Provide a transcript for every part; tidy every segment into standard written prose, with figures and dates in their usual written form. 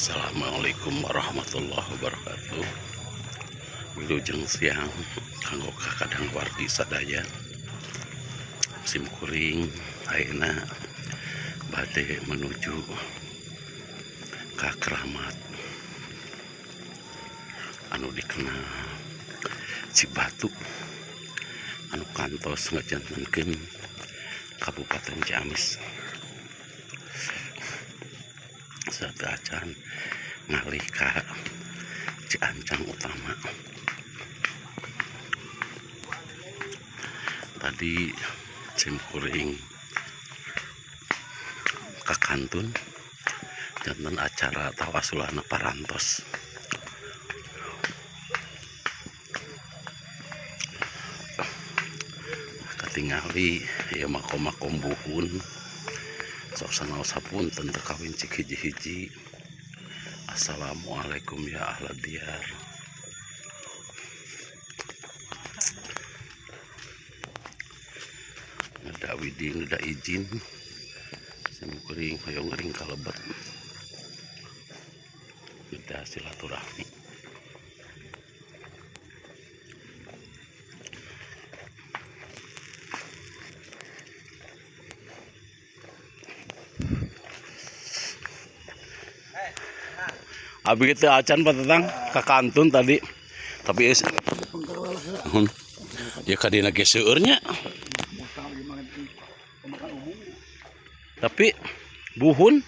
Assalamualaikum warahmatullahi wabarakatuh. Wilujeng siang kanggo kakadang wargi sadaya. Musim kuring ayeuna bade menuju ka Keramat anu dikenal Cibatu anu kantos ngajantenkeun Kabupaten Ciamis. Sadacan ngalih ka Ciancang utama. Tadi sim kuring ka Kantun janten acara tawasulana parantos. Katingali ya makom-makom buhun sok sanaos sapunten teu kawin cik hiji-hiji. Assalamualaikum ya ahlal diyar. Ngeda widing ngeda izin sim kuring hoyong ngering kalebet ngeda silaturahmi. Abi kita acan patetang ka Kantun tadi, tapi ya kadina ge seueurnya. Tapi buhun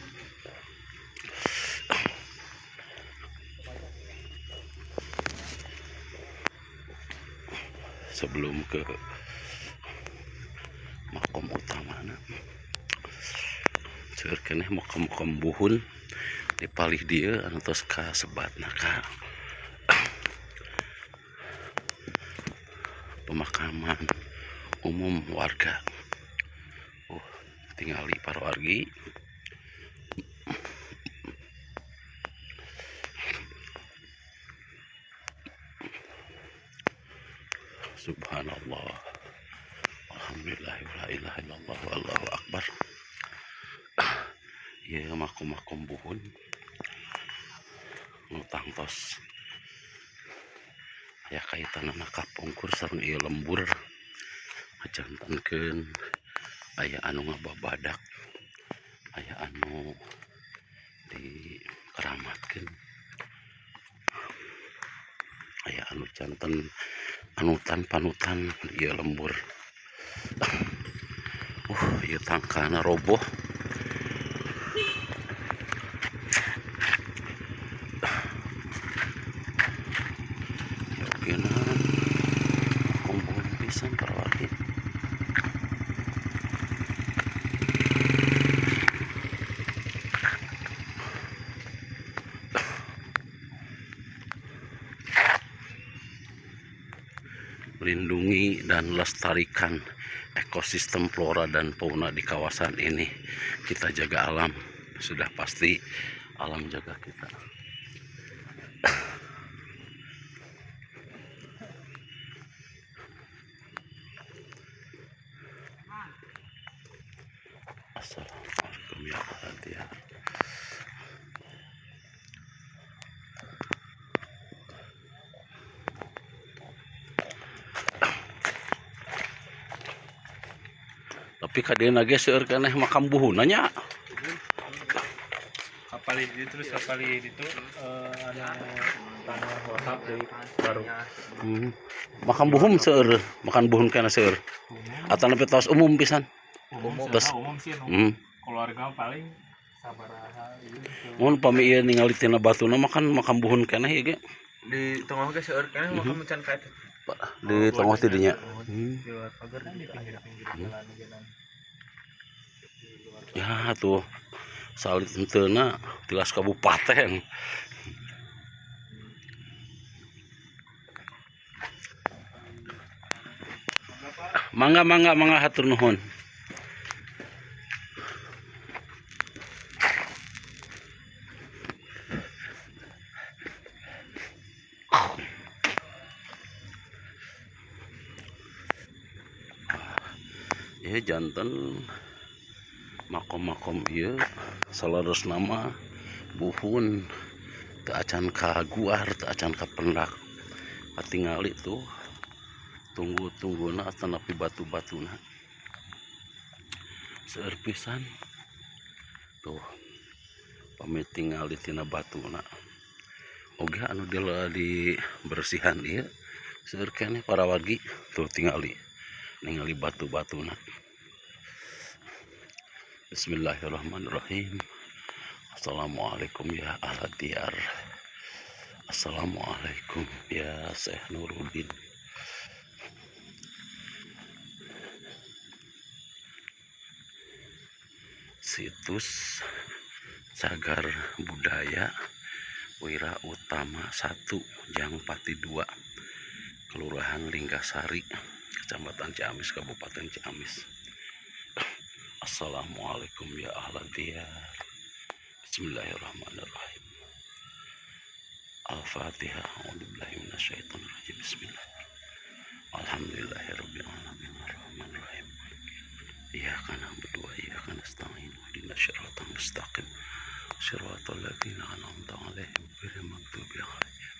sebelum ke makom utamana seueur keneh makom buhun dipalih dia anu tos kasebatna ka pemakaman umum warga. Tingali para wargi subhanallah alhamdulillah la ilaha illallah wallahu akbar. Ya makom buhun tangtos aya kaitanana kapungkur sareng ieu lembur ngajantenkeun aya anu ngababadak, aya anu dikeramatkeun, aya anu janten panutan ieu lembur. Ieu tangkana roboh. Yogenan kumpul pisan para wargi. Melindungi dan lestarikan ekosistem flora dan fauna di kawasan ini. Kita jaga alam, sudah pasti alam jaga kita. Assalamualaikum ya Allah. Tapi kadena ge seueur keneh makam buhunna nya. Kapali itu terus kapali itu ada tanah wakaf dari baru. Makam buhun seueur, makan buhun kana seueur. Atau nepi tos umum pisan. Umum sih keluarga paling sabaraha ieu. Mun pami ieu ningali tina batuna makan makam buhun keneh ieu ge. Di tengah ge seueur keneh makam can ka eta. Di tengah ti dinya. Di luar pagar di pinggir-pinggir jalan jalan. Ya tuh salit enteuna tilas kabupaten. Mangga hatur nuhun. Ya janten makom-makom ieu salaras nama buhun teu acan ka guar, teu acan ka pendak, katingali tuh tunggu-tungguna tanapi batu-batuna seueur pisan tuh pami tingali tina batuna oge anu dibersihan ieu seueur keneh para wargi tuh tingali ningali batu-batuna. Bismillahirrahmanirrahim. Assalamualaikum ya ahla diyar. Assalamualaikum ya Syekh Nuruddin. Situs Cagar Budaya Wira Utama 1 Jangpati 2 Kelurahan Linggasari Kecamatan Ciamis Kabupaten Ciamis. Assalamualaikum ya ahla diyar. Bismillahirrahmanirrahim. Al-Fatihah. A'udzubillahi minasyaitonir rajim. Bismillahirrahmanirrahim. Alhamdulillahirabbil alamin arrahmanirrahim. Iyyaka na'budu wa iyyaka nasta'in. Ihdinas siratal mustaqim. Shiratal ladzina an'amta 'alaihim ghairil maghdubi 'alaihim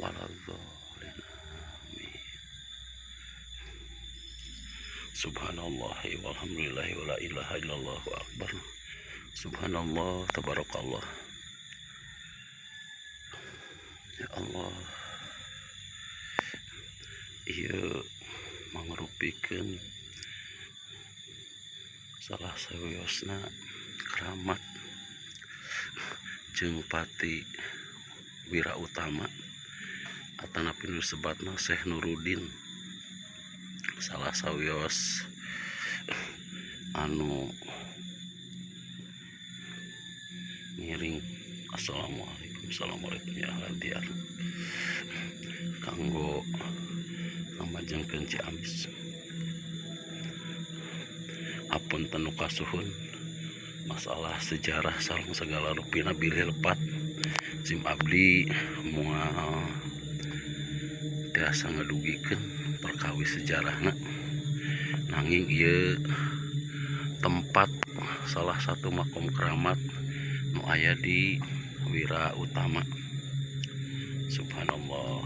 waladdallin. Subhanallah walhamdulillah wa la ilaha illallah wa akbar. Subhanallah tabarakallah. Ya Allah, ieu mangrupikeun salah sawiosna keramat jeung Pati Wira Utama atanapi nu sebatna Syekh Nuruddin, salah sawios anu ngiring. Assalamualaikum ya ahla diyar kanggo ngamajengkeun Ciamis. Apun tanu kasuhun masalah sejarah sareng segala rupina bilih lepat sim abdi moal tiasa ngadugikeun perkawis sejarahna, nanging ieu tempat salah satu makom keramat nu aya di Wira Utama. Subhanallah.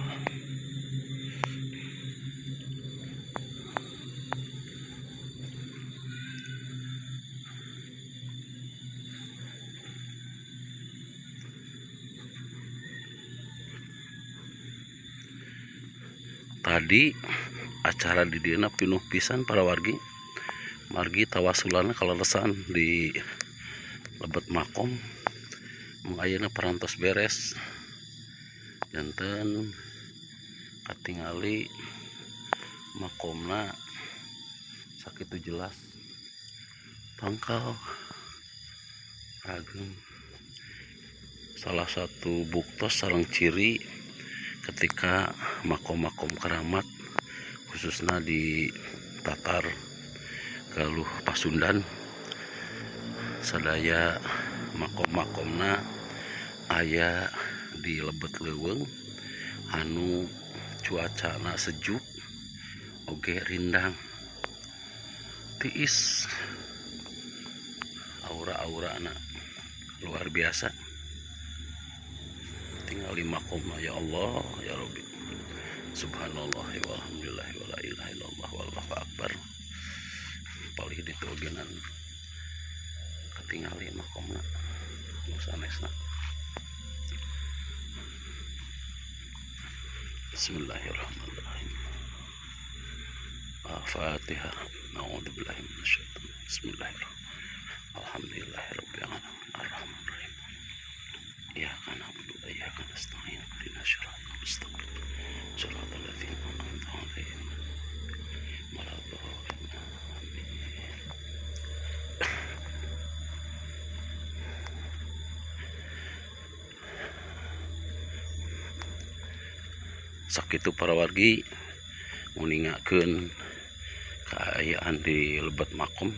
Tadi acara di dieu pinuh pisan para wargi, margi tawasulana kalelesan di lebet makom. Mung ayeuna parantos beres janten katingali makomna sakitu jelas tangkal ragem. Salah satu buktos sareng ciri ketika makom-makom keramat khususnya di Tatar Galuh Pasundan sadaya makom-makomna aya di lebet leuweung anu cuacana sejuk oge rindang tiis, aura-aurana luar biasa. Tinggal di makomna ya Allah ya Rabbi. Subhanallah walhamdulillah wala ilaha illallah wallahu akbar. Palih ditogenan katingali makomna nu sanesna. Bismillahirrahmanirrahim. Al-Fatihah. A'udzubillahi minasyaitonir rajim. Bismillahirrahmanirrahim. Alhamdulillahirabbil alamin arrahmanirrahim. Iyyaka na'budu wa iyyaka nasta'in. Ihdinas siratal mustaqim. Shiratal ladzina an'amta 'alaihim waladdallin. Sakitu para wargi nguningakeun kaayaan di lebet makom,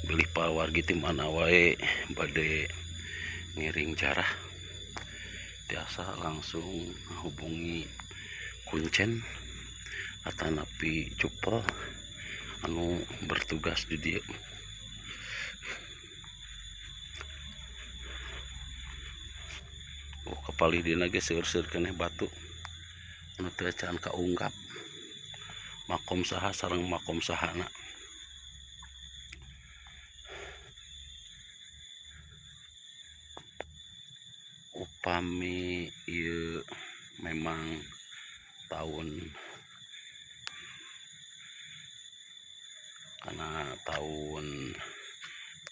bilih para wargi ti mana wae bade ngiring jarah tiasa langsung hubungi kuncen atanapi cupel anu bertugas di dieu. Oh kapali dina ge seueur-seueur keneh batu anu teu acan kaungkap makom saha sareng makom sahana. Upami ieu memang tahun karena tahun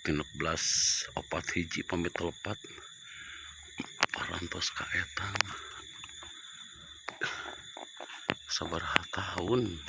1341 pami telepat parantos ka eta sabaraha tahun.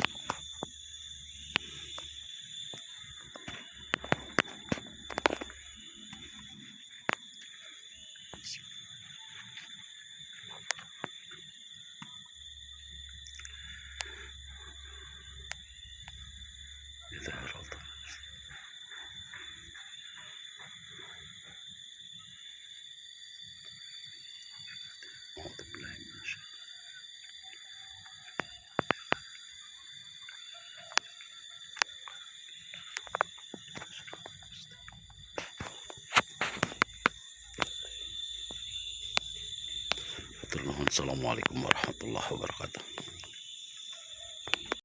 Assalamualaikum warahmatullahi wabarakatuh.